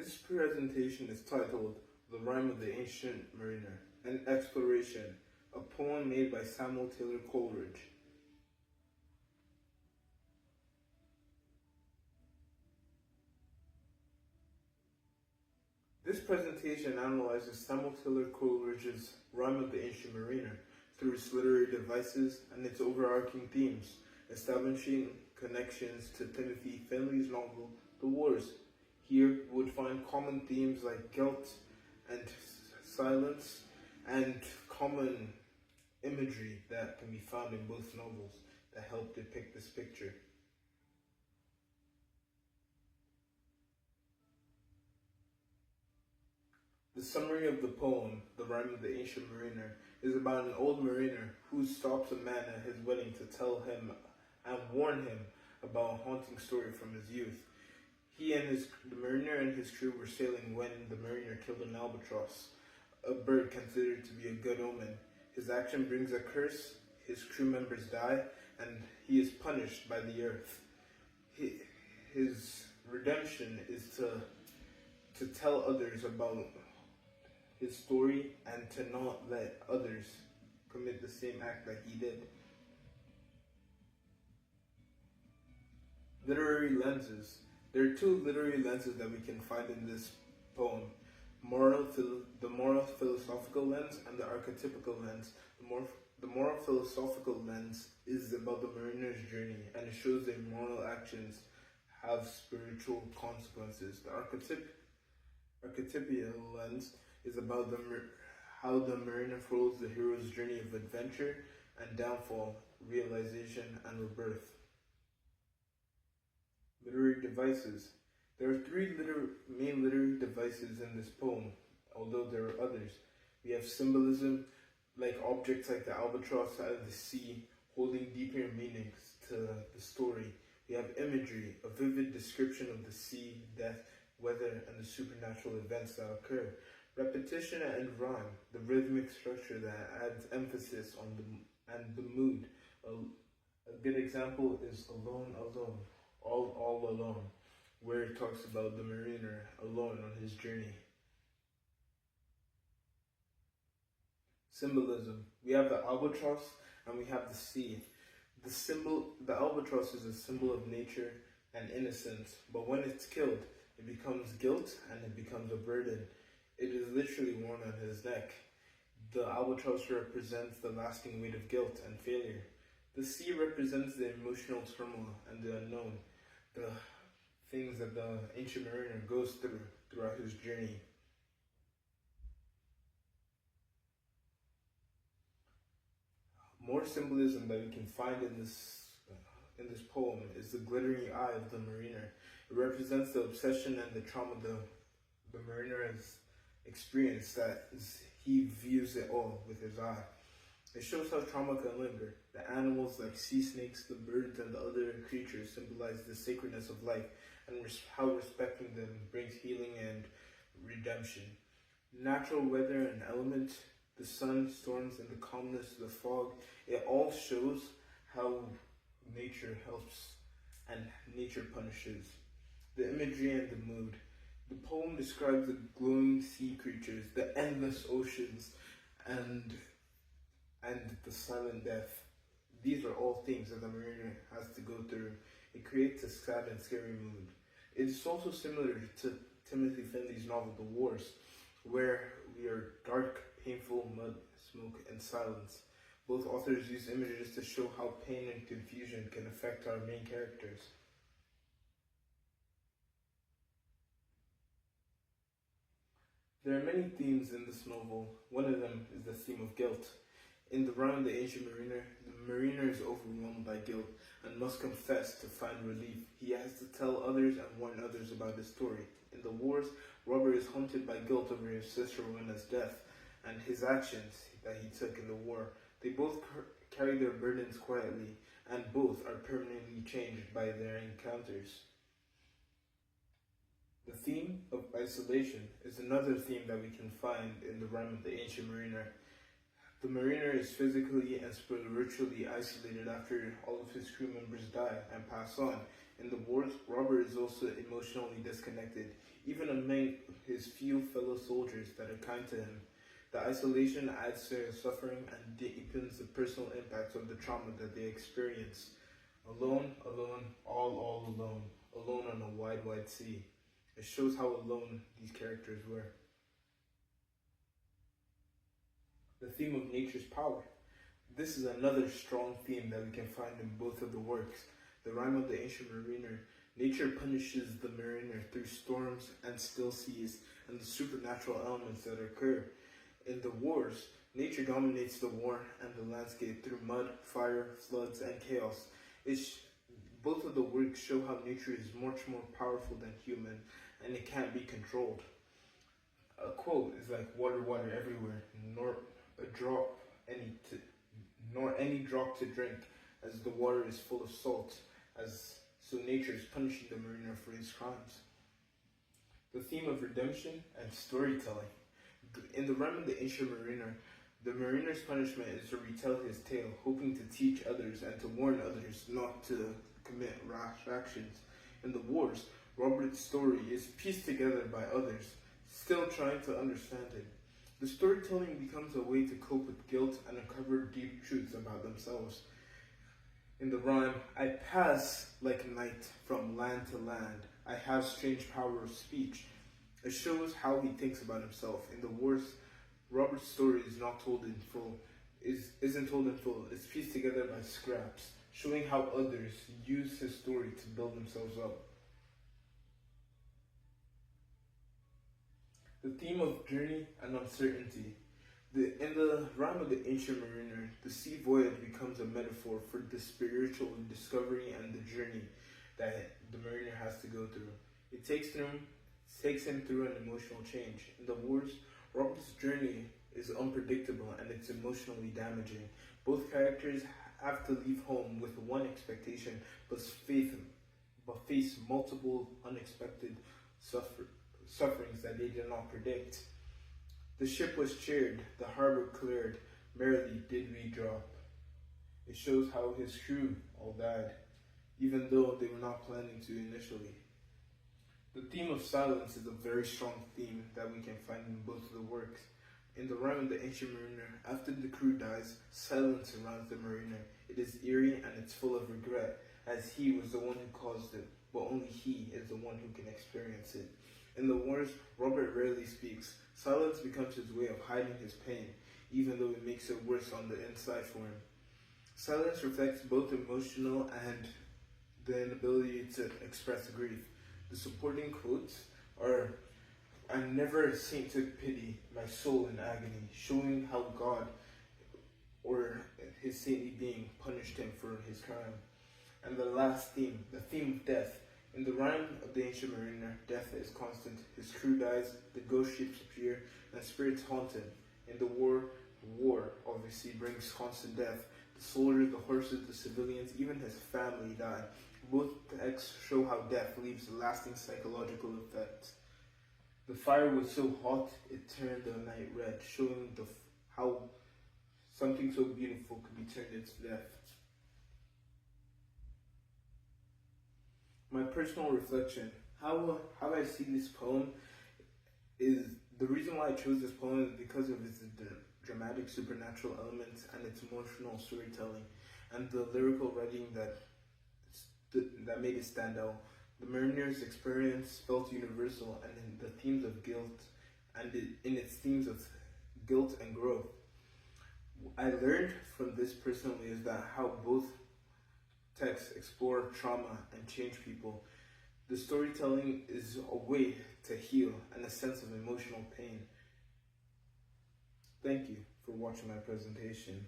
This presentation is titled The Rime of the Ancient Mariner, an Exploration, a poem made by Samuel Taylor Coleridge. This presentation analyzes Samuel Taylor Coleridge's Rime of the Ancient Mariner through its literary devices and its overarching themes, establishing connections to Timothy Finley's novel, The Wars. Here we would find common themes like guilt and silence and common imagery that can be found in both novels that help depict this picture. The summary of the poem, The Rime of the Ancient Mariner, is about an old mariner who stops a man at his wedding to tell him and warn him about a haunting story from his youth. The mariner and his crew were sailing when the mariner killed an albatross, a bird considered to be a good omen. His action brings a curse, his crew members die, and he is punished by the earth. His redemption is to tell others about his story and to not let others commit the same act that he did. Literary lenses. There are two literary lenses that we can find in this poem. The moral philosophical lens and the archetypical lens. The moral philosophical lens is about the mariner's journey, and it shows that moral actions have spiritual consequences. The archetypical lens is about how the mariner follows the hero's journey of adventure and downfall, realization, and rebirth. Literary devices. There are three main literary devices in this poem, although there are others. We have symbolism, like objects like the albatross out of the sea, holding deeper meanings to the story. We have imagery, a vivid description of the sea, death, weather, and the supernatural events that occur. Repetition and rhyme, the rhythmic structure that adds emphasis on the mood. A good example is Alone, Alone, All Alone, where it talks about the mariner alone on his journey. Symbolism. We have the albatross and we have the sea. The albatross is a symbol of nature and innocence, but when it's killed, it becomes guilt and it becomes a burden. It is literally worn on his neck. The albatross represents the lasting weight of guilt and failure. The sea represents the emotional turmoil and the unknown, the things that the ancient mariner goes throughout his journey. More symbolism that we can find in this poem is the glittering eye of the mariner. It represents the obsession and the trauma the mariner has experienced, that he views it all with his eye. It shows how trauma can linger. The animals like sea snakes, the birds, and the other creatures symbolize the sacredness of life and how respecting them brings healing and redemption. Natural weather and elements, the sun, storms, and the calmness, the fog, it all shows how nature helps and nature punishes. The imagery and the mood. The poem describes the glowing sea creatures, the endless oceans, and the silent death. These are all things that the mariner has to go through. It creates a sad and scary mood. It is also similar to Timothy Finley's novel, The Wars, where we are dark, painful, mud, smoke, and silence. Both authors use images to show how pain and confusion can affect our main characters. There are many themes in this novel. One of them is the theme of guilt. In The Rime of the Ancient Mariner, the mariner is overwhelmed by guilt and must confess to find relief. He has to tell others and warn others about his story. In The Wars, Robert is haunted by guilt over his sister Rowena's death and his actions that he took in the war. They both carry their burdens quietly, and both are permanently changed by their encounters. The theme of isolation is another theme that we can find in The Rime of the Ancient Mariner. The mariner is physically and spiritually isolated after all of his crew members die and pass on. In the wars, Robert is also emotionally disconnected, even among his few fellow soldiers that are kind to him. The isolation adds to his suffering and deepens the personal impact of the trauma that they experience. Alone, alone, all alone, alone on a wide, wide sea. It shows how alone these characters were. The theme of nature's power. This is another strong theme that we can find in both of the works. The Rime of the Ancient Mariner. Nature punishes the mariner through storms and still seas and the supernatural elements that occur. In the wars, nature dominates the war and the landscape through mud, fire, floods, and chaos. Both of the works show how nature is much more powerful than human, and it can't be controlled. A quote is like, "Water, water everywhere, nor any drop to drink, as the water is full of salt, so nature is punishing the mariner for his crimes." The theme of redemption and storytelling. In the Rime of the Ancient Mariner, the mariner's punishment is to retell his tale, hoping to teach others and to warn others not to commit rash actions. In the wars, Robert's story is pieced together by others, still trying to understand it. The storytelling becomes a way to cope with guilt and uncover deep truths about themselves. In the rhyme, "I pass like night from land to land. I have strange power of speech." It shows how he thinks about himself. In the wars, Robert's story is not told in full, isn't told in full. It's pieced together by scraps, showing how others use his story to build themselves up. The theme of journey and uncertainty. In the Rime of the Ancient Mariner, the sea voyage becomes a metaphor for the spiritual discovery and the journey that the mariner has to go through. It takes him through an emotional change. In the wars, Robert's journey is unpredictable and it's emotionally damaging. Both characters have to leave home with one expectation, but face multiple unexpected sufferings that they did not predict. The ship was cheered, the harbor cleared, merrily did we drop. It shows how his crew all died, even though they were not planning to initially. The theme of silence is a very strong theme that we can find in both of the works. In the Rime of the Ancient Mariner, after the crew dies, silence surrounds the mariner. It is eerie and it's full of regret, as he was the one who caused it, but only he is the one who can experience it. In the wars, Robert rarely speaks. Silence becomes his way of hiding his pain, even though it makes it worse on the inside for him. Silence reflects both emotional and the inability to express grief. The supporting quotes are, "I never a saint took pity, my soul in agony," showing how God or his saintly being punished him for his crime. And the last theme, the theme of death. In the Rime of the Ancient Mariner, death is constant. His crew dies, the ghost ships appear, and spirits haunt him. In the war obviously brings constant death. The soldiers, the horses, the civilians, even his family die. Both texts show how death leaves lasting psychological effects. The fire was so hot, it turned the night red, showing how something so beautiful could be turned into death. My personal reflection, how I see this poem is, the reason why I chose this poem is because of its dramatic supernatural elements and its emotional storytelling and the lyrical writing that made it stand out. The mariner's experience felt universal, and in the themes of guilt, and in its themes of guilt and growth. I learned from this personally is that how both texts explore trauma and change people. The storytelling is a way to heal and a sense of emotional pain. Thank you for watching my presentation.